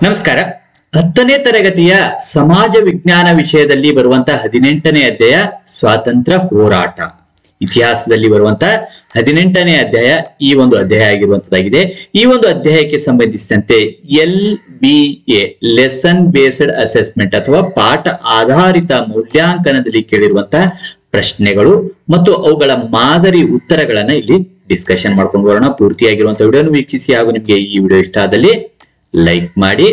ನಮಸ್ಕಾರ. 10ನೇ ತರಗತಿಯ ಸಮಾಜ ವಿಜ್ಞಾನ ವಿಷಯದಲ್ಲಿ ಬರುವಂತಹ 18ನೇ ಅಧ್ಯಾಯ ಸ್ವಾತಂತ್ರ್ಯ ಹೋರಾಟ. ಇತಿಹಾಸದಲ್ಲಿ ಬರುವಂತಹ 18ನೇ ಅಧ್ಯಾಯ ಈ ಒಂದು ಅಧ್ಯಾಯ ಆಗಿರುವಂತದ್ದಾಗಿದೆ. ಈ ಒಂದು ಅಧ್ಯಾಯಕ್ಕೆ ಸಂಬಂಧಿಸಿದಂತೆ LBA ಲೆಸನ್ ಬೇಸ್ಡ್ ಅಸೆಸ್ಮೆಂಟ್ ಅಥವಾ ಪಾಠ ಆಧಾರಿತ ಮೂಲ್ಯಾಂಕನದಲ್ಲಿ ಕೇಳಿರುವಂತಹ ಪ್ರಶ್ನೆಗಳು ಮತ್ತು ಅವುಗಳ ಮಾದರಿ ಉತ್ತರಗಳನ್ನ ಇಲ್ಲಿ ಡಿಸ್ಕಷನ್ ಮಾಡ್ಕೊಂಡು ಬರೋಣ. ಪೂರ್ತಿಯಾಗಿರುವಂತಹ ವಿಡಿಯೋನು ವೀಕ್ಷಿಸಿ ಹಾಗೂ ನಿಮಗೆ ಈ ವಿಡಿಯೋ ಇಷ್ಟ ಆದಲ್ಲಿ ಲೈಕ್ ಮಾಡಿ.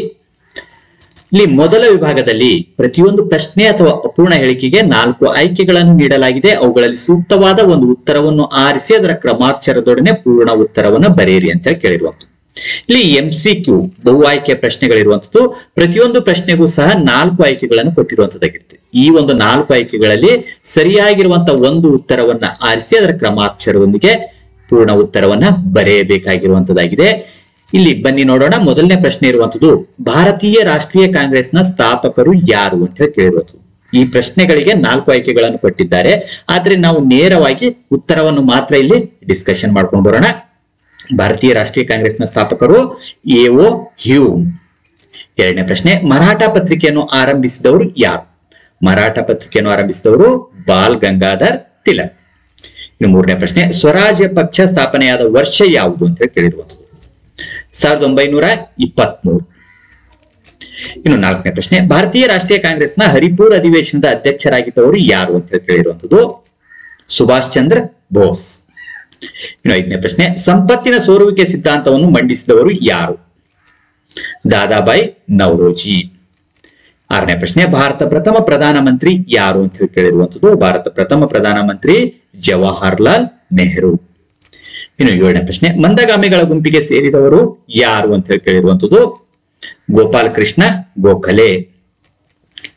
ಇಲ್ಲಿ ಮೊದಲ ವಿಭಾಗದಲ್ಲಿ ಪ್ರತಿಯೊಂದು ಪ್ರಶ್ನೆ ಅಥವಾ ಅಪೂರ್ಣ ಹೇಳಿಕೆಗೆ 4 ಆಯ್ಕೆಗಳನ್ನು ನೀಡಲಾಗಿದೆ. ಅವುಗಳಲ್ಲಿ ಸೂಕ್ತವಾದ ಒಂದು ಉತ್ತರವನ್ನು ಆರಿಸಿ ಅದರ ಕ್ರಮಾಕ್ಷರದೊಡನೆ ಪೂರ್ಣ ಉತ್ತರವನ್ನು ಬರೆಯಿರಿ ಅಂತ ಹೇಳಿ ಕೇಳಿರುವಂತದ್ದು. ಇಲ್ಲಿ MCQ ಬಹು ಆಯ್ಕೆ ಪ್ರಶ್ನೆಗಳಿರುವಂತದ್ದು. ಪ್ರತಿಯೊಂದು ಪ್ರಶ್ನೆಗೂ ಸಹ 4 ಆಯ್ಕೆಗಳನ್ನು ಕೊಟ್ಟಿರುವಂತದ್ದಾಗಿರುತ್ತೆ. ಈ ಒಂದು 4 ಆಯ್ಕೆಗಳಲ್ಲಿ ಸರಿಯಾಗಿರುವಂತಹ ಒಂದು ಉತ್ತರವನ್ನ ಆರಿಸಿ ಅದರ ಕ್ರಮಾಕ್ಷರದೊಂದಿಗೆ ಪೂರ್ಣ ಉತ್ತರವನ್ನ ಬರೆಯಬೇಕಾಗಿರುವಂತದ್ದಾಗಿದೆ. ಇಲ್ಲಿ ಬನ್ನಿ ನೋಡೋಣ. ಮೊದಲನೇ ಪ್ರಶ್ನೆ ಇರುವಂತದ್ದು, ಭಾರತೀಯ ರಾಷ್ಟ್ರೀಯ ಕಾಂಗ್ರೆಸ್ನ ಸ್ಥಾಪಕರು ಯಾರು ಅಂತ ಹೇಳಿ ಕೇಳಿರುವಂತದ್ದು. ಈ ಪ್ರಶ್ನೆಗಳಿಗೆ 4 ಆಯ್ಕೆಗಳನ್ನು ಕೊಟ್ಟಿದ್ದಾರೆ. ಆದ್ರೆ ನಾವು ನೇರವಾಗಿ ಉತ್ತರವನ್ನು ಮಾತ್ರ ಇಲ್ಲಿ ಡಿಸ್ಕಷನ್ ಮಾಡ್ಕೊಂಡು ಬರೋಣ. ಭಾರತೀಯ ರಾಷ್ಟ್ರೀಯ ಕಾಂಗ್ರೆಸ್ನ ಸ್ಥಾಪಕರು A.O. ಹ್ಯೂಮ್. ಎರಡನೇ ಪ್ರಶ್ನೆ, ಮರಾಠ ಪತ್ರಿಕೆಯನ್ನು ಆರಂಭಿಸಿದವರು ಯಾರು? ಮರಾಠ ಪತ್ರಿಕೆಯನ್ನು ಆರಂಭಿಸಿದವರು ಬಾಲ್ ಗಂಗಾಧರ್ ತಿಲಕ್. ಇನ್ನು ಮೂರನೇ ಪ್ರಶ್ನೆ, ಸ್ವರಾಜ್ಯ ಪಕ್ಷ ಸ್ಥಾಪನೆಯಾದ ವರ್ಷ ಯಾವುದು ಅಂತ ಹೇಳಿ ಕೇಳಿರುವಂತದ್ದು. 1923. ಇನ್ನು ನಾಲ್ಕನೇ ಪ್ರಶ್ನೆ, ಭಾರತೀಯ ರಾಷ್ಟ್ರೀಯ ಕಾಂಗ್ರೆಸ್ನ ಹರಿಪುರ್ ಅಧಿವೇಶನದ ಅಧ್ಯಕ್ಷರಾಗಿದ್ದವರು ಯಾರು ಅಂತ ಹೇಳಿ ಕೇಳಿರುವಂತದ್ದು. ಸುಭಾಷ್ ಚಂದ್ರ ಬೋಸ್. ಇನ್ನು ಐದನೇ ಪ್ರಶ್ನೆ, ಸಂಪತ್ತಿನ ಸೋರುವಿಕೆ ಸಿದ್ಧಾಂತವನ್ನು ಮಂಡಿಸಿದವರು ಯಾರು? ದಾದಾಬಾಯಿ ನವರೋಜಿ. ಆರನೇ ಪ್ರಶ್ನೆ, ಭಾರತ ಪ್ರಥಮ ಪ್ರಧಾನಮಂತ್ರಿ ಯಾರು ಅಂತ ಹೇಳಿ ಕೇಳಿರುವಂತದ್ದು. ಭಾರತ ಪ್ರಥಮ ಪ್ರಧಾನಮಂತ್ರಿ ಜವಾಹರ್ಲಾಲ್ ನೆಹರು. ಇನ್ನು ಏಳನೇ ಪ್ರಶ್ನೆ, ಮಂದಗಾಮಿಗಳ ಗುಂಪಿಗೆ ಸೇರಿದವರು ಯಾರು ಅಂತ ಹೇಳಿ ಕೇಳಿರುವಂತದ್ದು. ಗೋಪಾಲ್ ಕೃಷ್ಣ ಗೋಖಲೆ.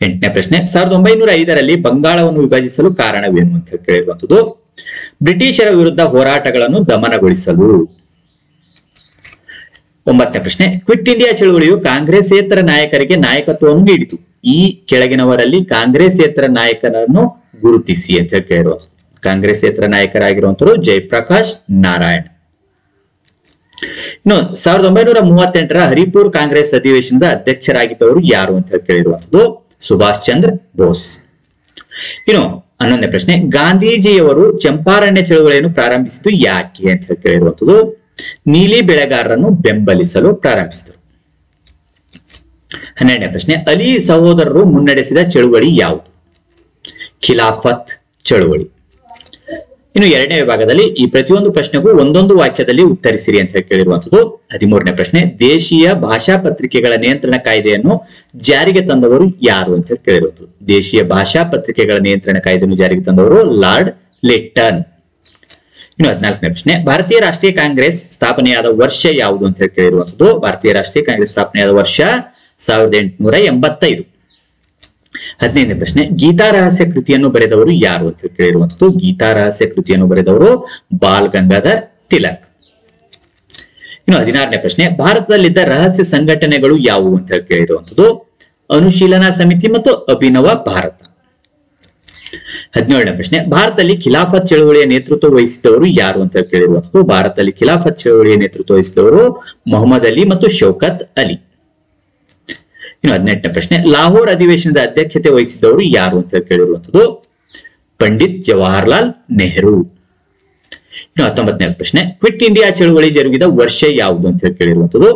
ಎಂಟನೇ ಪ್ರಶ್ನೆ, 1905ರಲ್ಲಿ ಬಂಗಾಳವನ್ನು ವಿಭಜಿಸಲು ಕಾರಣವೇನು ಅಂತ ಹೇಳಿ ಕೇಳಿರುವಂತದ್ದು. ಬ್ರಿಟಿಷರ ವಿರುದ್ಧ ಹೋರಾಟಗಳನ್ನು ದಮನಗೊಳಿಸಲು. ಒಂಬತ್ತನೇ ಪ್ರಶ್ನೆ, ಕ್ವಿಟ್ ಇಂಡಿಯಾ ಚಳುವಳಿಯು ಕಾಂಗ್ರೆಸ್ಸೇತರ ನಾಯಕರಿಗೆ ನಾಯಕತ್ವವನ್ನು ನೀಡಿತು. ಈ ಕೆಳಗಿನವರಲ್ಲಿ ಕಾಂಗ್ರೆಸ್ಸೇತರ ನಾಯಕರನ್ನು ಗುರುತಿಸಿ ಅಂತ ಹೇಳಿ ಕೇಳಿರುವಂತದ್ದು. ಕಾಂಗ್ರೆಸ್ಸೇತರ ನಾಯಕರಾಗಿರುವಂತರು ಜಯಪ್ರಕಾಶ್ ನಾರಾಯಣ್. ಇನ್ನು 1938ರ ಹರಿಪುರ್ ಕಾಂಗ್ರೆಸ್ ಅಧಿವೇಶನದ ಅಧ್ಯಕ್ಷರಾಗಿದ್ದವರು ಯಾರು ಅಂತ ಹೇಳಿ ಕೇಳಿರುವಂತದ್ದು. ಸುಭಾಷ್ ಚಂದ್ರ ಬೋಸ್. ಇನ್ನು 11ನೇ ಪ್ರಶ್ನೆ, ಗಾಂಧೀಜಿಯವರು ಚಂಪಾರಣ್ಯ ಚಳುವಳಿಯನ್ನು ಪ್ರಾರಂಭಿಸಿದ್ದು ಯಾಕೆ ಅಂತ ಹೇಳಿ ಕೇಳಿರುವಂತದ್ದು. ನೀಲಿ ಬೆಳೆಗಾರರನ್ನು ಬೆಂಬಲಿಸಲು ಪ್ರಾರಂಭಿಸಿದರು. 12ನೇ ಪ್ರಶ್ನೆ, ಅಲಿ ಸಹೋದರರು ಮುನ್ನಡೆಸಿದ ಚಳುವಳಿ ಯಾವುದು? ಖಿಲಾಫತ್ ಚಳುವಳಿ. ಇನ್ನು ಎರಡನೇ ವಿಭಾಗದಲ್ಲಿ ಈ ಪ್ರತಿಯೊಂದು ಪ್ರಶ್ನೆಗೂ ಒಂದೊಂದು ವಾಕ್ಯದಲ್ಲಿ ಉತ್ತರಿಸಿರಿ ಅಂತ ಹೇಳಿ ಕೇಳಿರುವಂತದ್ದು. 13ನೇ ಪ್ರಶ್ನೆ, ದೇಶೀಯ ಭಾಷಾ ಪತ್ರಿಕೆಗಳ ನಿಯಂತ್ರಣ ಕಾಯ್ದೆಯನ್ನು ಜಾರಿಗೆ ತಂದವರು ಯಾರು ಅಂತ ಹೇಳಿ ಕೇಳಿರುವಂತದ್ದು. ದೇಶೀಯ ಭಾಷಾ ಪತ್ರಿಕೆಗಳ ನಿಯಂತ್ರಣ ಕಾಯ್ದೆಯನ್ನು ಜಾರಿಗೆ ತಂದವರು ಲಾರ್ಡ್ ಲಿಟ್ಟನ್. ಇನ್ನು 14ನೇ ಪ್ರಶ್ನೆ, ಭಾರತೀಯ ರಾಷ್ಟ್ರೀಯ ಕಾಂಗ್ರೆಸ್ ಸ್ಥಾಪನೆಯಾದ ವರ್ಷ ಯಾವುದು ಅಂತ ಹೇಳಿ ಕೇಳಿರುವಂತದ್ದು. ಭಾರತೀಯ ರಾಷ್ಟ್ರೀಯ ಕಾಂಗ್ರೆಸ್ ಸ್ಥಾಪನೆಯಾದ ವರ್ಷ 1885. 15ನೇ ಪ್ರಶ್ನೆ, ಗೀತಾ ರಹಸ್ಯ ಕೃತಿಯನ್ನು ಬರೆದವರು ಯಾರು ಅಂತ ಹೇಳಿ ಕೇಳಿರುವಂತದ್ದು. ಗೀತಾ ರಹಸ್ಯ ಕೃತಿಯನ್ನು ಬರೆದವರು ಬಾಲ್ ಗಂಗಾಧರ್ ತಿಲಕ್. ಇನ್ನು 16ನೇ ಪ್ರಶ್ನೆ, ಭಾರತದಲ್ಲಿದ್ದ ರಹಸ್ಯ ಸಂಘಟನೆಗಳು ಯಾವುವು ಅಂತ ಹೇಳಿ ಕೇಳಿರುವಂತದ್ದು. ಅನುಶೀಲನಾ ಸಮಿತಿ ಮತ್ತು ಅಭಿನವ ಭಾರತ. 17ನೇ ಪ್ರಶ್ನೆ, ಭಾರತದಲ್ಲಿ ಖಿಲಾಫತ್ ಚಳುವಳಿಯ ನೇತೃತ್ವ ವಹಿಸಿದವರು ಯಾರು ಅಂತ ಹೇಳಿ ಕೇಳಿರುವಂತದ್ದು. ಭಾರತದಲ್ಲಿ ಖಿಲಾಫತ್ ಚಳುವಳಿಯ ನೇತೃತ್ವ ವಹಿಸಿದವರು ಮೊಹಮ್ಮದ್ ಅಲಿ ಮತ್ತು ಶೌಕತ್ ಅಲಿ. ಇನ್ನು 18ನೇ ಪ್ರಶ್ನೆ, ಲಾಹೋರ್ ಅಧಿವೇಶನದ ಅಧ್ಯಕ್ಷತೆ ವಹಿಸಿದವರು ಯಾರು ಅಂತ ಹೇಳಿ ಕೇಳಿರುವಂತದ್ದು. ಪಂಡಿತ್ ಜವಾಹರ್ಲಾಲ್ ನೆಹರು. ಇನ್ನು 19ನೇ ಪ್ರಶ್ನೆ, ಕ್ವಿಟ್ ಇಂಡಿಯಾ ಚಳುವಳಿ ಜರುಗಿದ ವರ್ಷ ಯಾವುದು ಅಂತ ಹೇಳಿ ಕೇಳಿರುವಂತದ್ದು.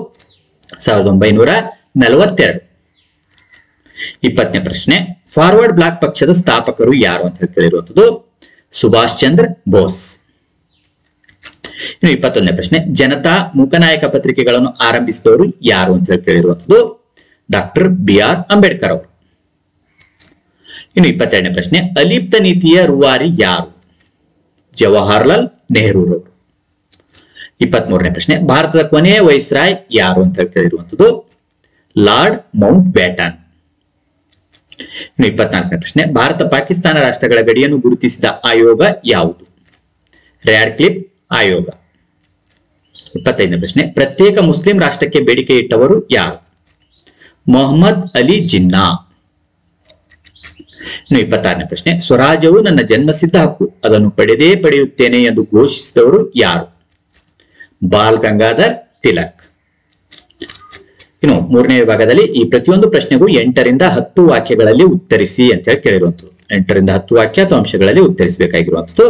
1942. 20ನೇ ಪ್ರಶ್ನೆ, ಫಾರ್ವರ್ಡ್ ಬ್ಲಾಕ್ ಪಕ್ಷದ ಸ್ಥಾಪಕರು ಯಾರು ಅಂತ ಹೇಳಿ ಕೇಳಿರುವಂತದ್ದು. ಸುಭಾಷ್ ಚಂದ್ರ ಬೋಸ್. ಇನ್ನು 21ನೇ ಪ್ರಶ್ನೆ, ಜನತಾ ಮೂಕನಾಯಕ ಪತ್ರಿಕೆಗಳನ್ನು ಆರಂಭಿಸಿದವರು ಯಾರು ಅಂತ ಹೇಳಿ ಕೇಳಿರುವಂತದ್ದು. ಡಾಕ್ಟರ್ BR ಅಂಬೇಡ್ಕರ್ ಅವರು. ಇನ್ನು 22ನೇ ಪ್ರಶ್ನೆ, ಅಲಿಪ್ತ ನೀತಿಯ ರೂವಾರಿ ಯಾರು? ಜವಾಹರ್ಲಾಲ್ ನೆಹರು ಅವರು. 23ನೇ ಪ್ರಶ್ನೆ, ಭಾರತದ ಕೊನೆಯ ವೈಸ್ರಾಯ್ ಯಾರು ಅಂತ ಹೇಳಿ ಕೇಳಿರುವಂತದ್ದು. Lord Mount baton. ಇನ್ನು 24ನೇ ಪ್ರಶ್ನೆ, ಭಾರತ ಪಾಕಿಸ್ತಾನ ರಾಷ್ಟ್ರಗಳ ಗಡಿಯನ್ನು ಗುರುತಿಸಿದ ಆಯೋಗ ಯಾವುದು? ರ್ಯಾಡ್ಕ್ಲಿಫ್ ಆಯೋಗ. 25ನೇ ಪ್ರಶ್ನೆ, ಪ್ರತ್ಯೇಕ ಮುಸ್ಲಿಂ ರಾಷ್ಟ್ರಕ್ಕೆ ಬೇಡಿಕೆ ಇಟ್ಟವರು ಯಾರು? ಮೊಹಮ್ಮದ್ ಅಲಿ ಜಿನ್ನಾ. ಇನ್ನು 26ನೇ ಪ್ರಶ್ನೆ, ಸ್ವರಾಜ್ಯವು ನನ್ನ ಜನ್ಮಸಿದ್ಧ ಹಕ್ಕು, ಅದನ್ನು ಪಡೆದೇ ಪಡೆಯುತ್ತೇನೆ ಎಂದು ಘೋಷಿಸಿದವರು ಯಾರು? ಬಾಲ್ ಗಂಗಾಧರ್ ತಿಲಕ್. ಇನ್ನು ಮೂರನೇ ವಿಭಾಗದಲ್ಲಿ ಈ ಪ್ರತಿಯೊಂದು ಪ್ರಶ್ನೆಗೂ 8ರಿಂದ 10 ವಾಕ್ಯಗಳಲ್ಲಿ ಉತ್ತರಿಸಿ ಅಂತ ಹೇಳಿ ಕೇಳಿರುವಂತದ್ದು. 8ರಿಂದ 10 ವಾಕ್ಯ ಅಥವಾ ಅಂಶಗಳಲ್ಲಿ ಉತ್ತರಿಸಬೇಕಾಗಿರುವಂತದ್ದು.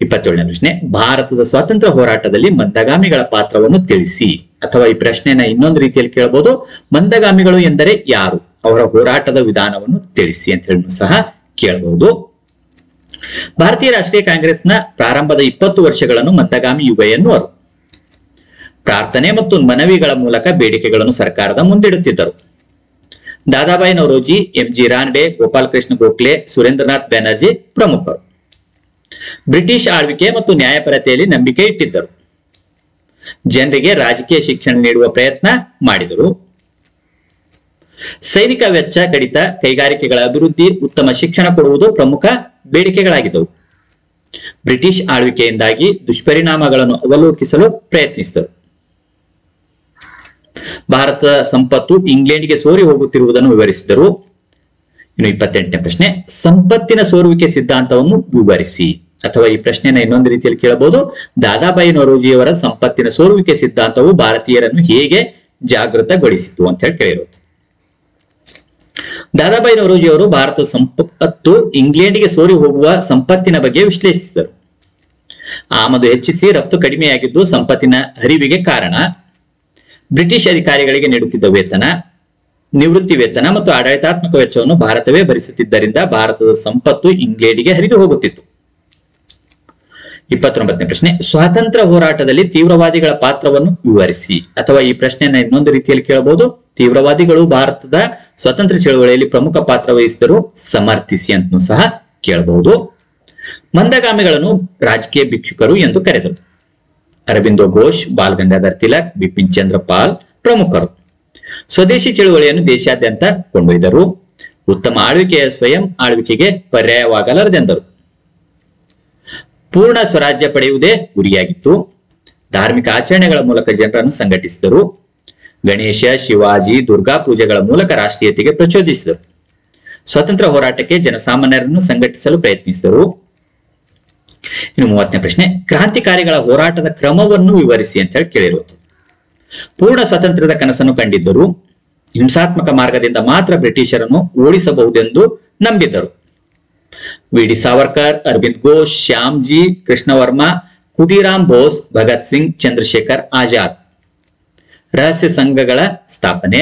27ನೇ ಪ್ರಶ್ನೆ, ಭಾರತದ ಸ್ವಾತಂತ್ರ್ಯ ಹೋರಾಟದಲ್ಲಿ ಮಂದಗಾಮಿಗಳ ಪಾತ್ರವನ್ನು ತಿಳಿಸಿ. ಅಥವಾ ಈ ಪ್ರಶ್ನೆನ ಇನ್ನೊಂದು ರೀತಿಯಲ್ಲಿ ಕೇಳಬಹುದು, ಮಂದಗಾಮಿಗಳು ಎಂದರೆ ಯಾರು, ಅವರ ಹೋರಾಟದ ವಿಧಾನವನ್ನು ತಿಳಿಸಿ ಅಂತ ಹೇಳಿ ಸಹ ಕೇಳಬಹುದು. ಭಾರತೀಯ ರಾಷ್ಟ್ರೀಯ ಕಾಂಗ್ರೆಸ್ನ ಪ್ರಾರಂಭದ 20 ವರ್ಷಗಳನ್ನು ಮಂದಗಾಮಿ ಯುಗ ಎನ್ನುವರು. ಪ್ರಾರ್ಥನೆ ಮತ್ತು ಮನವಿಗಳ ಮೂಲಕ ಬೇಡಿಕೆಗಳನ್ನು ಸರ್ಕಾರದ ಮುಂದಿಡುತ್ತಿದ್ದರು. ದಾದಾಬಾಯಿ ನೌರೋಜಿ, ಎಂ.ಜಿ. ರಾನಡೆ, ಗೋಪಾಲ್ ಕೃಷ್ಣ ಗೋಖಲೆ, ಸುರೇಂದ್ರನಾಥ್ ಬ್ಯಾನರ್ಜಿ ಪ್ರಮುಖರು. ಬ್ರಿಟಿಷ್ ಆಳ್ವಿಕೆ ಮತ್ತು ನ್ಯಾಯಪರತೆಯಲ್ಲಿ ನಂಬಿಕೆ ಇಟ್ಟಿದ್ದರು. ಜನರಿಗೆ ರಾಜಕೀಯ ಶಿಕ್ಷಣ ನೀಡುವ ಪ್ರಯತ್ನ ಮಾಡಿದರು. ಸೈನಿಕ ವೆಚ್ಚ ಕಡಿತ, ಕೈಗಾರಿಕೆಗಳ ಅಭಿವೃದ್ಧಿ, ಉತ್ತಮ ಶಿಕ್ಷಣ ಕೊಡುವುದು ಪ್ರಮುಖ ಬೇಡಿಕೆಗಳಾಗಿದ್ದವು. ಬ್ರಿಟಿಷ್ ಆಳ್ವಿಕೆಯಿಂದಾಗಿ ದುಷ್ಪರಿಣಾಮಗಳನ್ನು ಅವಲೋಕಿಸಲು ಪ್ರಯತ್ನಿಸಿದರು. ಭಾರತದ ಸಂಪತ್ತು ಇಂಗ್ಲೆಂಡ್ಗೆ ಸೋರಿ ಹೋಗುತ್ತಿರುವುದನ್ನು ವಿವರಿಸಿದರು. ಇನ್ನು 28ನೇ ಪ್ರಶ್ನೆ, ಸಂಪತ್ತಿನ ಸೋರುವಿಕೆ ಸಿದ್ಧಾಂತವನ್ನು ವಿವರಿಸಿ. ಅಥವಾ ಈ ಪ್ರಶ್ನೆನ ಇನ್ನೊಂದು ರೀತಿಯಲ್ಲಿ ಕೇಳಬಹುದು, ದಾದಾಬಾಯಿ ನೌರೋಜಿಯವರ ಸಂಪತ್ತಿನ ಸೋರುವಿಕೆ ಸಿದ್ಧಾಂತವು ಭಾರತೀಯರನ್ನು ಹೇಗೆ ಜಾಗೃತಗೊಳಿಸಿತು ಅಂತ ಹೇಳಿ ಕೇಳಿರೋದು. ದಾದಾಬಾಯಿ ನೌರೋಜಿ ಅವರು ಭಾರತದ ಸಂಪತ್ತು ಇಂಗ್ಲೆಂಡ್ಗೆ ಸೋರಿ ಹೋಗುವ ಸಂಪತ್ತಿನ ಬಗ್ಗೆ ವಿಶ್ಲೇಷಿಸಿದರು. ಆಮದು ಹೆಚ್ಚಿಸಿ ರಫ್ತು ಕಡಿಮೆಯಾಗಿದ್ದು ಸಂಪತ್ತಿನ ಹರಿವಿಗೆ ಕಾರಣ. ಬ್ರಿಟಿಷ್ ಅಧಿಕಾರಿಗಳಿಗೆ ನೀಡುತ್ತಿದ್ದ ವೇತನ, ನಿವೃತ್ತಿ ವೇತನ ಮತ್ತು ಆಡಳಿತಾತ್ಮಕ ವೆಚ್ಚವನ್ನು ಭಾರತವೇ ಭರಿಸುತ್ತಿದ್ದರಿಂದ ಭಾರತದ ಸಂಪತ್ತು ಇಂಗ್ಲೆಂಡ್ಗೆ ಹರಿದು ಹೋಗುತ್ತಿತ್ತು. 29ನೇ ಪ್ರಶ್ನೆ, ಸ್ವಾತಂತ್ರ್ಯ ಹೋರಾಟದಲ್ಲಿ ತೀವ್ರವಾದಿಗಳ ಪಾತ್ರವನ್ನು ವಿವರಿಸಿ. ಅಥವಾ ಈ ಪ್ರಶ್ನೆಯನ್ನ ಇನ್ನೊಂದು ರೀತಿಯಲ್ಲಿ ಕೇಳಬಹುದು, ತೀವ್ರವಾದಿಗಳು ಭಾರತದ ಸ್ವಾತಂತ್ರ್ಯ ಚಳವಳಿಯಲ್ಲಿ ಪ್ರಮುಖ ಪಾತ್ರ ವಹಿಸಿದರು, ಸಮರ್ಥಿಸಿ ಅಂತ ಸಹ ಕೇಳಬಹುದು. ಮಂದಗಾಮಿಗಳನ್ನು ರಾಜಕೀಯ ಭಿಕ್ಷುಕರು ಎಂದು ಕರೆದರು. ಅರಬಿಂದೋ ಘೋಷ್, ಬಾಲ್ ಗಂಗಾಧರ್ ತಿಲಕ್, ಬಿಪಿನ್ ಚಂದ್ರ ಪಾಲ್ ಪ್ರಮುಖರು. ಸ್ವದೇಶಿ ಚಳುವಳಿಯನ್ನು ದೇಶಾದ್ಯಂತ ಕೊಂಡೊಯ್ದರು. ಉತ್ತಮ ಆಳ್ವಿಕೆಯ ಸ್ವಯಂ ಆಳ್ವಿಕೆಗೆ ಪರ್ಯಾಯವಾಗಲಾರದೆಂದರು. ಪೂರ್ಣ ಸ್ವರಾಜ್ಯ ಪಡೆಯುವುದೇ ಗುರಿಯಾಗಿತ್ತು. ಧಾರ್ಮಿಕ ಆಚರಣೆಗಳ ಮೂಲಕ ಜನರನ್ನು ಸಂಘಟಿಸಿದರು. ಗಣೇಶ, ಶಿವಾಜಿ, ದುರ್ಗಾ ಪೂಜೆಗಳ ಮೂಲಕ ರಾಷ್ಟ್ರೀಯತೆಗೆ ಪ್ರಚೋದಿಸಿದರು. ಸ್ವಾತಂತ್ರ್ಯ ಹೋರಾಟಕ್ಕೆ ಜನಸಾಮಾನ್ಯರನ್ನು ಸಂಘಟಿಸಲು ಪ್ರಯತ್ನಿಸಿದರು. ಇನ್ನು 30ನೇ ಪ್ರಶ್ನೆ, ಕ್ರಾಂತಿಕಾರಿಗಳ ಹೋರಾಟದ ಕ್ರಮವನ್ನು ವಿವರಿಸಿ ಅಂತ ಹೇಳಿ ಕೇಳಿರುವುದು. ಪೂರ್ಣ ಸ್ವಾತಂತ್ರ್ಯದ ಕನಸನ್ನು ಕಂಡಿದ್ದರು. ಹಿಂಸಾತ್ಮಕ ಮಾರ್ಗದಿಂದ ಮಾತ್ರ ಬ್ರಿಟಿಷರನ್ನು ಓಡಿಸಬಹುದೆಂದು ನಂಬಿದ್ದರು. ವಿ.ಡಿ. ಸಾವರ್ಕರ್, ಅರವಿಂದ್ ಘೋಷ್, ಶ್ಯಾಮ್ಜಿ ಕೃಷ್ಣವರ್ಮ, ಖುದೀರಾಮ್ ಬೋಸ್, ಭಗತ್ ಸಿಂಗ್, ಚಂದ್ರಶೇಖರ್ ಆಜಾದ್. ರಹಸ್ಯ ಸಂಘಗಳ ಸ್ಥಾಪನೆ,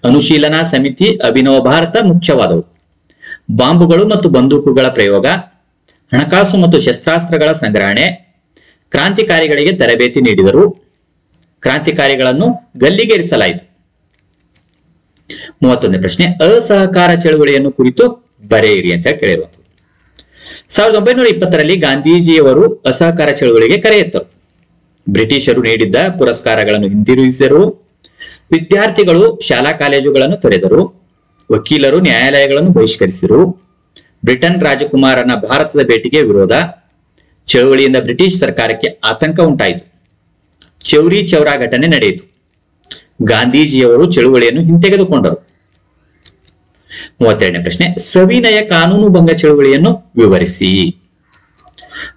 ಅನುಶೀಲನಾ ಸಮಿತಿ, ಅಭಿನವ ಭಾರತ ಮುಖ್ಯವಾದವು. ಬಾಂಬುಗಳು ಮತ್ತು ಬಂದೂಕುಗಳ ಪ್ರಯೋಗ, ಹಣಕಾಸು ಮತ್ತು ಶಸ್ತ್ರಾಸ್ತ್ರಗಳ ಸಂಗ್ರಹಣೆ, ಕ್ರಾಂತಿಕಾರಿಗಳಿಗೆ ತರಬೇತಿ ನೀಡಿದರು. ಕ್ರಾಂತಿಕಾರಿಗಳನ್ನು ಗಲ್ಲಿಗೇರಿಸಲಾಯಿತು. 31ನೇ ಪ್ರಶ್ನೆ, ಅಸಹಕಾರ ಚಳವಳಿಯನ್ನು ಕುರಿತು ಬರೆಯಿರಿ ಅಂತ ಕೇಳಿರುವುದು. 1920ರಲ್ಲಿ ಗಾಂಧೀಜಿಯವರು ಅಸಹಕಾರ ಚಳವಳಿಗೆ ಕರೆ ಎತ್ತರು. ಬ್ರಿಟಿಷರು ನೀಡಿದ್ದ ಪುರಸ್ಕಾರಗಳನ್ನು ಹಿಂದಿರುಗಿಸಿದರು. ವಿದ್ಯಾರ್ಥಿಗಳು ಶಾಲಾ ಕಾಲೇಜುಗಳನ್ನು ತೊರೆದರು. ವಕೀಲರು ನ್ಯಾಯಾಲಯಗಳನ್ನು ಬಹಿಷ್ಕರಿಸಿದರು. ಬ್ರಿಟನ್ ರಾಜಕುಮಾರನ ಭಾರತದ ಭೇಟಿಗೆ ವಿರೋಧ. ಚಳವಳಿಯಿಂದ ಬ್ರಿಟಿಷ್ ಸರ್ಕಾರಕ್ಕೆ ಆತಂಕ ಉಂಟಾಯಿತು. ಚೌರಿ ಚೌರಾ ಘಟನೆ ನಡೆಯಿತು. ಗಾಂಧೀಜಿಯವರು ಚಳುವಳಿಯನ್ನು ಹಿಂತೆಗೆದುಕೊಂಡರು. 32ನೇ ಪ್ರಶ್ನೆ, ಸವಿನಯ ಕಾನೂನು ಭಂಗ ಚಳುವಳಿಯನ್ನು ವಿವರಿಸಿ.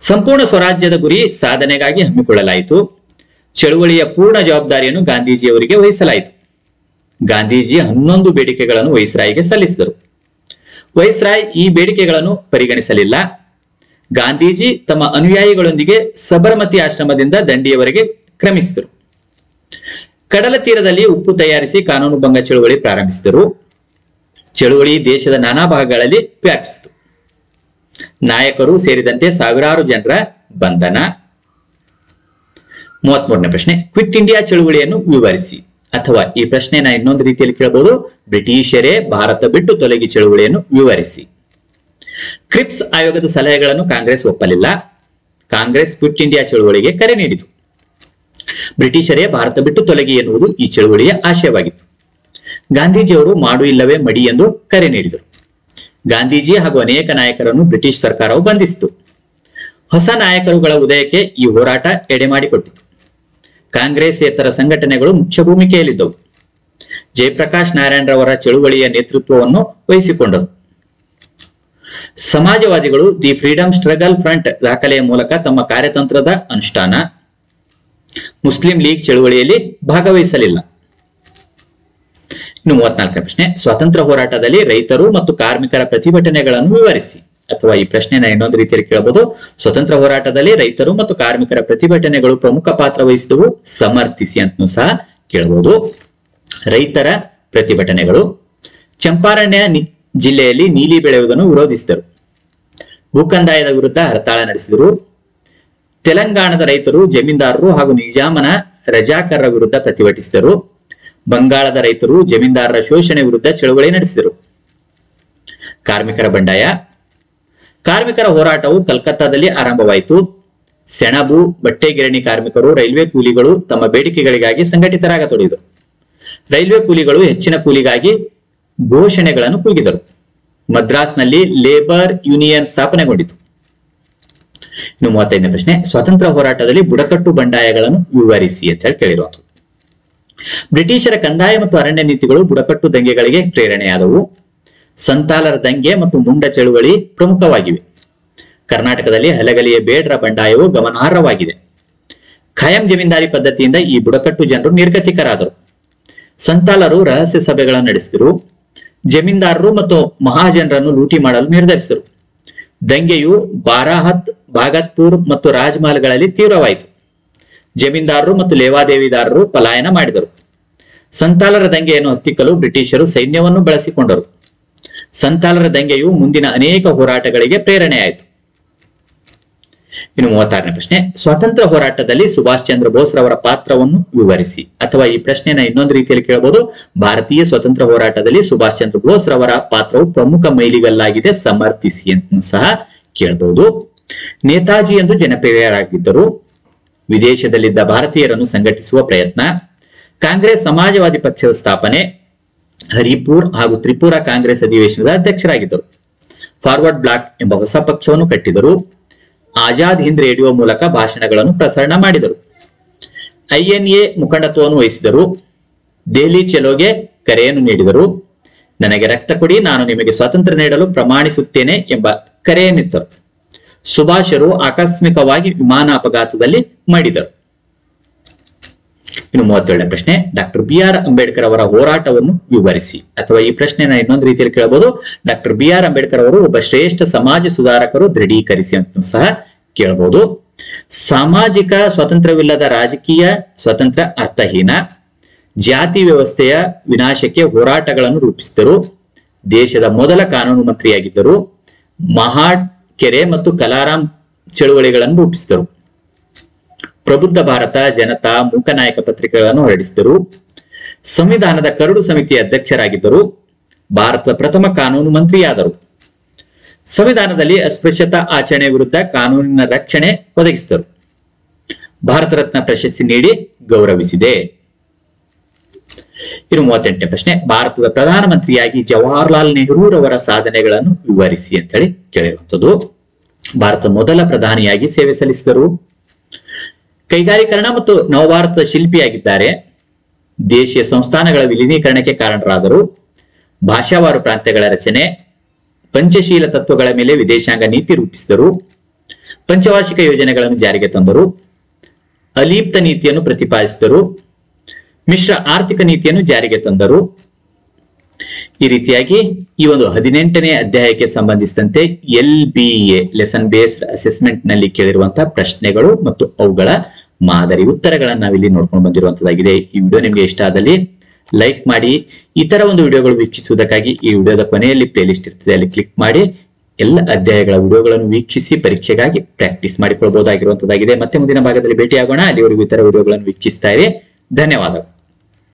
ಸಂಪೂರ್ಣ ಸ್ವರಾಜ್ಯದ ಗುರಿ ಸಾಧನೆಗಾಗಿ ಹಮ್ಮಿಕೊಳ್ಳಲಾಯಿತು. ಚಳುವಳಿಯ ಪೂರ್ಣ ಜವಾಬ್ದಾರಿಯನ್ನು ಗಾಂಧೀಜಿಯವರಿಗೆ ವಹಿಸಲಾಯಿತು. ಗಾಂಧೀಜಿ 11 ಬೇಡಿಕೆಗಳನ್ನು ವೈಸ್ರಾಯ್ಗೆ ಸಲ್ಲಿಸಿದರು. ವೈಸ್ರಾಯ್ ಈ ಬೇಡಿಕೆಗಳನ್ನು ಪರಿಗಣಿಸಲಿಲ್ಲ. ಗಾಂಧೀಜಿ ತಮ್ಮ ಅನುಯಾಯಿಗಳೊಂದಿಗೆ ಸಬರಮತಿ ಆಶ್ರಮದಿಂದ ದಂಡಿಯವರೆಗೆ ಕ್ರಮಿಸಿದರು. ಕಡಲ ತೀರದಲ್ಲಿ ಉಪ್ಪು ತಯಾರಿಸಿ ಕಾನೂನು ಭಂಗ ಚಳುವಳಿ ಪ್ರಾರಂಭಿಸಿದರು. ಚಳುವಳಿ ದೇಶದ ನಾನಾ ಭಾಗಗಳಲ್ಲಿ ವ್ಯಾಪಿಸಿತು. ನಾಯಕರು ಸೇರಿದಂತೆ ಸಾವಿರಾರು ಜನರ ಬಂಧನ. 33ನೇ ಪ್ರಶ್ನೆ, ಕ್ವಿಟ್ ಇಂಡಿಯಾ ಚಳುವಳಿಯನ್ನು ವಿವರಿಸಿ. ಅಥವಾ ಈ ಪ್ರಶ್ನೆನ ಇನ್ನೊಂದು ರೀತಿಯಲ್ಲಿ ಕೇಳಬಹುದು, ಬ್ರಿಟಿಷರೇ ಭಾರತ ಬಿಟ್ಟು ತೊಲಗಿ ಚಳುವಳಿಯನ್ನು ವಿವರಿಸಿ. ಕ್ರಿಪ್ಸ್ ಆಯೋಗದ ಸಲಹೆಗಳನ್ನು ಕಾಂಗ್ರೆಸ್ ಒಪ್ಪಲಿಲ್ಲ. ಕಾಂಗ್ರೆಸ್ ಕ್ವಿಟ್ ಇಂಡಿಯಾ ಚಳುವಳಿಗೆ ಕರೆ ನೀಡಿತು. ಬ್ರಿಟಿಷರೇ ಭಾರತ ಬಿಟ್ಟು ತೊಲಗಿ ಎನ್ನುವುದು ಈ ಚಳುವಳಿಯ ಆಶಯವಾಗಿತ್ತು. ಗಾಂಧೀಜಿಯವರು ಮಾಡು ಇಲ್ಲವೇ ಮಡಿ ಎಂದು ಕರೆ ನೀಡಿದರು. ಗಾಂಧೀಜಿ ಹಾಗೂ ಅನೇಕ ನಾಯಕರನ್ನು ಬ್ರಿಟಿಷ್ ಸರ್ಕಾರವು ಬಂಧಿಸಿತು. ಹೊಸ ನಾಯಕರುಗಳ ಉದಯಕ್ಕೆ ಈ ಹೋರಾಟ ಎಡೆಮಾಡಿಕೊಟ್ಟಿತು. ಕಾಂಗ್ರೆಸ್ಸೇತರ ಸಂಘಟನೆಗಳು ಮುಖ್ಯ ಭೂಮಿಕೆಯಲ್ಲಿದ್ದವು. ಜಯಪ್ರಕಾಶ್ ನಾರಾಯಣ್ ರವರ ಚಳುವಳಿಯ ನೇತೃತ್ವವನ್ನು ವಹಿಸಿಕೊಂಡರು. ಸಮಾಜವಾದಿಗಳು ದಿ ಫ್ರೀಡಂ ಸ್ಟ್ರಗಲ್ ಫ್ರಂಟ್ ದಾಖಲೆಯ ಮೂಲಕ ತಮ್ಮ ಕಾರ್ಯತಂತ್ರದ ಅನುಷ್ಠಾನ. ಮುಸ್ಲಿಂ ಲೀಗ್ ಚಳುವಳಿಯಲ್ಲಿ ಭಾಗವಹಿಸಲಿಲ್ಲ. ಇನ್ನು 34ನೇ ಪ್ರಶ್ನೆ, ಸ್ವಾತಂತ್ರ್ಯ ಹೋರಾಟದಲ್ಲಿ ರೈತರು ಮತ್ತು ಕಾರ್ಮಿಕರ ಪ್ರತಿಭಟನೆಗಳನ್ನು ವಿವರಿಸಿ. ಅಥವಾ ಈ ಪ್ರಶ್ನೆನ ಇನ್ನೊಂದು ರೀತಿಯಲ್ಲಿ ಕೇಳಬಹುದು, ಸ್ವತಂತ್ರ ಹೋರಾಟದಲ್ಲಿ ರೈತರು ಮತ್ತು ಕಾರ್ಮಿಕರ ಪ್ರತಿಭಟನೆಗಳು ಪ್ರಮುಖ ಪಾತ್ರ ವಹಿಸಿದವು, ಸಮರ್ಥಿಸಿ ಅಂತನೂ ಸಹ ಕೇಳಬಹುದು. ರೈತರ ಪ್ರತಿಭಟನೆಗಳು: ಚಂಪಾರಣ್ಯ ಜಿಲ್ಲೆಯಲ್ಲಿ ನೀಲಿ ಬೆಳೆಯುವುದನ್ನು ವಿರೋಧಿಸಿದರು. ಭೂಕಂದಾಯದ ವಿರುದ್ಧ ಹರತಾಳ ನಡೆಸಿದರು. ತೆಲಂಗಾಣದ ರೈತರು ಜಮೀನ್ದಾರರು ಹಾಗೂ ನಿಜಾಮನ ರಜಾಕರರ ವಿರುದ್ಧ ಪ್ರತಿಭಟಿಸಿದರು. ಬಂಗಾಳದ ರೈತರು ಜಮೀನ್ದಾರರ ಶೋಷಣೆ ವಿರುದ್ಧ ಚಳವಳಿ ನಡೆಸಿದರು. ಕಾರ್ಮಿಕರ ಬಂಡಾಯ: ಕಾರ್ಮಿಕರ ಹೋರಾಟವು ಕಲ್ಕತ್ತಾದಲ್ಲಿ ಆರಂಭವಾಯಿತು. ಸೆಣಬು, ಬಟ್ಟೆ ಗಿರಣಿ ಕಾರ್ಮಿಕರು, ರೈಲ್ವೆ ಕೂಲಿಗಳು ತಮ್ಮ ಬೇಡಿಕೆಗಳಿಗಾಗಿ ಸಂಘಟಿತರಾಗತೊಡಗಿದರು. ರೈಲ್ವೆ ಕೂಲಿಗಳು ಹೆಚ್ಚಿನ ಕೂಲಿಗಾಗಿ ಘೋಷಣೆಗಳನ್ನು ಕೂಗಿದರು. ಮದ್ರಾಸ್ನಲ್ಲಿ ಲೇಬರ್ ಯೂನಿಯನ್ ಸ್ಥಾಪನೆಗೊಂಡಿತು. ಇನ್ನು 35ನೇ ಪ್ರಶ್ನೆ, ಸ್ವಾತಂತ್ರ್ಯ ಹೋರಾಟದಲ್ಲಿ ಬುಡಕಟ್ಟು ಬಂಡಾಯಗಳನ್ನು ವಿವರಿಸಿ ಅಂತ ಹೇಳಿ ಕೇಳಿರುವಂಥದ್ದು. ಬ್ರಿಟಿಷರ ಕಂದಾಯ ಮತ್ತು ಅರಣ್ಯ ನೀತಿಗಳು ಬುಡಕಟ್ಟು ದಂಗೆಗಳಿಗೆ ಪ್ರೇರಣೆಯಾದವು. ಸಂತಾಲರ ದಂಗೆ ಮತ್ತು ಮುಂಡ ಚಳುವಳಿ ಪ್ರಮುಖವಾಗಿವೆ. ಕರ್ನಾಟಕದಲ್ಲಿ ಹಲಗಲಿಯ ಬೇಡ್ರ ಬಂಡಾಯವು ಗಮನಾರ್ಹವಾಗಿದೆ. ಖಾಯಂ ಜಮೀನ್ದಾರಿ ಪದ್ಧತಿಯಿಂದ ಈ ಬುಡಕಟ್ಟು ಜನರು ನಿರ್ಗತಿಕರಾದರು. ಸಂತಾಲರು ರಹಸ್ಯ ಸಭೆಗಳನ್ನು ನಡೆಸಿದರು. ಜಮೀನ್ದಾರರು ಮತ್ತು ಮಹಾಜನರನ್ನು ಲೂಟಿ ಮಾಡಲು ನಿರ್ಧರಿಸಿದರು. ದಂಗೆಯು ಬಾರಾಹತ್, ಭಾಗತ್ಪುರ್ ಮತ್ತು ರಾಜ್ಮಹಲ್ಗಳಲ್ಲಿ ತೀವ್ರವಾಯಿತು. ಜಮೀನ್ದಾರರು ಮತ್ತು ಲೇವಾದೇವಿದಾರರು ಪಲಾಯನ ಮಾಡಿದರು. ಸಂತಾಲರ ದಂಗೆಯನ್ನು ಹತ್ತಿಕ್ಕಲು ಬ್ರಿಟಿಷರು ಸೈನ್ಯವನ್ನು ಬಳಸಿಕೊಂಡರು. ಸಂತಾಲರ ದಂಗೆಯು ಮುಂದಿನ ಅನೇಕ ಹೋರಾಟಗಳಿಗೆ ಪ್ರೇರಣೆಯಾಯಿತು. ಇನ್ನು 36ನೇ ಪ್ರಶ್ನೆ, ಸ್ವಾತಂತ್ರ್ಯ ಹೋರಾಟದಲ್ಲಿ ಸುಭಾಷ್ ಚಂದ್ರ ಬೋಸ್ ರವರ ಪಾತ್ರವನ್ನು ವಿವರಿಸಿ. ಅಥವಾ ಈ ಪ್ರಶ್ನೆನ ಇನ್ನೊಂದು ರೀತಿಯಲ್ಲಿ ಕೇಳಬಹುದು, ಭಾರತೀಯ ಸ್ವತಂತ್ರ ಹೋರಾಟದಲ್ಲಿ ಸುಭಾಷ್ ಚಂದ್ರ ಬೋಸ್ ರವರ ಪಾತ್ರವು ಪ್ರಮುಖ ಮೈಲಿಗಲ್ಲಾಗಿದೆ, ಸಮರ್ಥಿಸಿ ಅಂತ ಸಹ ಕೇಳಬಹುದು. ನೇತಾಜಿ ಎಂದು ಜನಪ್ರಿಯರಾಗಿದ್ದರು. ವಿದೇಶದಲ್ಲಿದ್ದ ಭಾರತೀಯರನ್ನು ಸಂಘಟಿಸುವ ಪ್ರಯತ್ನ. ಕಾಂಗ್ರೆಸ್ ಸಮಾಜವಾದಿ ಪಕ್ಷದ ಸ್ಥಾಪನೆ. ಹರಿಪುರ್ ಹಾಗೂ ತ್ರಿಪುರಾ ಕಾಂಗ್ರೆಸ್ ಅಧಿವೇಶನದ ಅಧ್ಯಕ್ಷರಾಗಿದ್ದರು. ಫಾರ್ವರ್ಡ್ ಬ್ಲಾಕ್ ಎಂಬ ಹೊಸ ಪಕ್ಷವನ್ನು ಕಟ್ಟಿದರು. ಆಜಾದ್ ಹಿಂದ್ ರೇಡಿಯೋ ಮೂಲಕ ಭಾಷಣಗಳನ್ನು ಪ್ರಸಾರ ಮಾಡಿದರು. INA ಮುಖಂಡತ್ವವನ್ನು ವಹಿಸಿದರು. ದೆಹಲಿ ಚಲೋಗೆ ಕರೆಯನ್ನು ನೀಡಿದರು. ನನಗೆ ರಕ್ತ ಕೊಡಿ, ನಾನು ನಿಮಗೆ ಸ್ವಾತಂತ್ರ್ಯ ನೀಡಲು ಪ್ರಮಾಣಿಸುತ್ತೇನೆ ಎಂಬ ಕರೆಯನ್ನಿತ್ತರು. ಸುಭಾಷರು ಆಕಸ್ಮಿಕವಾಗಿ ವಿಮಾನ ಅಪಘಾತದಲ್ಲಿ ಮಡಿದರು. ಇನ್ನು 37ನೇ ಪ್ರಶ್ನೆ, ಡಾಕ್ಟರ್ BR ಅಂಬೇಡ್ಕರ್ ಅವರ ಹೋರಾಟವನ್ನು ವಿವರಿಸಿ. ಅಥವಾ ಈ ಪ್ರಶ್ನೆನ ಇನ್ನೊಂದು ರೀತಿಯಲ್ಲಿ ಕೇಳಬಹುದು, ಡಾಕ್ಟರ್ BR ಅಂಬೇಡ್ಕರ್ ಅವರು ಒಬ್ಬ ಶ್ರೇಷ್ಠ ಸಮಾಜ ಸುಧಾರಕರು, ದೃಢೀಕರಿಸಿ ಅಂತ ಸಹ ಕೇಳಬಹುದು. ಸಾಮಾಜಿಕ ಸ್ವಾತಂತ್ರ್ಯವಿಲ್ಲದ ರಾಜಕೀಯ ಸ್ವಾತಂತ್ರ್ಯ ಅರ್ಥಹೀನ. ಜಾತಿ ವ್ಯವಸ್ಥೆಯ ವಿನಾಶಕ್ಕೆ ಹೋರಾಟಗಳನ್ನು ರೂಪಿಸಿದರು. ದೇಶದ ಮೊದಲ ಕಾನೂನು ಮಂತ್ರಿಯಾಗಿದ್ದರು. ಮಹಾಡ್ ಕೆರೆ ಮತ್ತು ಕಲಾರಾಮ್ ಚಳುವಳಿಗಳನ್ನು ರೂಪಿಸಿದರು. ಪ್ರಬುದ್ಧ ಭಾರತ, ಜನತಾ, ಮೂಕನಾಯಕ ಪತ್ರಿಕೆಗಳನ್ನು ಹೊರಡಿಸಿದರು. ಸಂವಿಧಾನದ ಕರಡು ಸಮಿತಿಯ ಅಧ್ಯಕ್ಷರಾಗಿದ್ದರು. ಭಾರತದ ಪ್ರಥಮ ಕಾನೂನು ಮಂತ್ರಿಯಾದರು. ಸಂವಿಧಾನದಲ್ಲಿ ಅಸ್ಪೃಶ್ಯತಾ ಆಚರಣೆ ವಿರುದ್ಧ ಕಾನೂನಿನ ರಕ್ಷಣೆ ಒದಗಿಸಿದರು. ಭಾರತ ರತ್ನ ಪ್ರಶಸ್ತಿ ನೀಡಿ ಗೌರವಿಸಿದೆ. ಇನ್ನು 38ನೇ ಪ್ರಶ್ನೆ, ಭಾರತದ ಪ್ರಧಾನಮಂತ್ರಿಯಾಗಿ ಜವಾಹರ್ಲಾಲ್ ನೆಹರೂರವರ ಸಾಧನೆಗಳನ್ನು ವಿವರಿಸಿ ಅಂತ ಹೇಳಿ ಕೇಳಿರುವಂಥದ್ದು. ಭಾರತ ಮೊದಲ ಪ್ರಧಾನಿಯಾಗಿ ಸೇವೆ ಸಲ್ಲಿಸಿದರು. ಕೈಗಾರೀಕರಣ ಮತ್ತು ನವಭಾರತದ ಶಿಲ್ಪಿಯಾಗಿದ್ದಾರೆ. ದೇಶೀಯ ಸಂಸ್ಥಾನಗಳ ವಿಲೀನೀಕರಣಕ್ಕೆ ಕಾರಣರಾದರು. ಭಾಷಾವಾರು ಪ್ರಾಂತ್ಯಗಳ ರಚನೆ. ಪಂಚಶೀಲ ತತ್ವಗಳ ಮೇಲೆ ವಿದೇಶಾಂಗ ನೀತಿ ರೂಪಿಸಿದರು. ಪಂಚವಾರ್ಷಿಕ ಯೋಜನೆಗಳನ್ನು ಜಾರಿಗೆ ತಂದರು. ಅಲಿಪ್ತ ನೀತಿಯನ್ನು ಪ್ರತಿಪಾದಿಸಿದರು. ಮಿಶ್ರ ಆರ್ಥಿಕ ನೀತಿಯನ್ನು ಜಾರಿಗೆ ತಂದರು. ಈ ರೀತಿಯಾಗಿ ಈ ಒಂದು 18ನೇ ಅಧ್ಯಾಯಕ್ಕೆ ಸಂಬಂಧಿಸಿದಂತೆ LBA ಲೆಸನ್ ಬೇಸ್ಡ್ ಅಸೆಸ್ಮೆಂಟ್ ನಲ್ಲಿ ಕೇಳಿರುವಂತಹ ಪ್ರಶ್ನೆಗಳು ಮತ್ತು ಅವುಗಳ ಮಾದರಿ ಉತ್ತರಗಳನ್ನ ನಾವಿಲ್ಲಿ ನೋಡ್ಕೊಂಡು ಬಂದಿರುವಂತದ್ದಾಗಿದೆ. ಈ ವಿಡಿಯೋ ನಿಮ್ಗೆ ಇಷ್ಟ ಆದಲ್ಲಿ ಲೈಕ್ ಮಾಡಿ. ಇತರ ಒಂದು ವಿಡಿಯೋಗಳು ವೀಕ್ಷಿಸುವುದಕ್ಕಾಗಿ ಈ ವಿಡಿಯೋದ ಕೊನೆಯಲ್ಲಿ ಪ್ಲೇ ಲಿಸ್ಟ್ ಇರ್ತದೆ, ಅಲ್ಲಿ ಕ್ಲಿಕ್ ಮಾಡಿ ಎಲ್ಲ ಅಧ್ಯಾಯಗಳ ವಿಡಿಯೋಗಳನ್ನು ವೀಕ್ಷಿಸಿ ಪರೀಕ್ಷೆಗಾಗಿ ಪ್ರಾಕ್ಟೀಸ್ ಮಾಡಿಕೊಳ್ಬಹುದಾಗಿರುವಂತದ್ದಾಗಿದೆ. ಮತ್ತೆ ಮುಂದಿನ ಭಾಗದಲ್ಲಿ ಭೇಟಿಯಾಗೋಣ. ಅಲ್ಲಿವರೆಗೂ ಇತರ ವಿಡಿಯೋಗಳನ್ನು ವೀಕ್ಷಿಸ್ತಾ ಇರಿ. ಧನ್ಯವಾದಗಳು.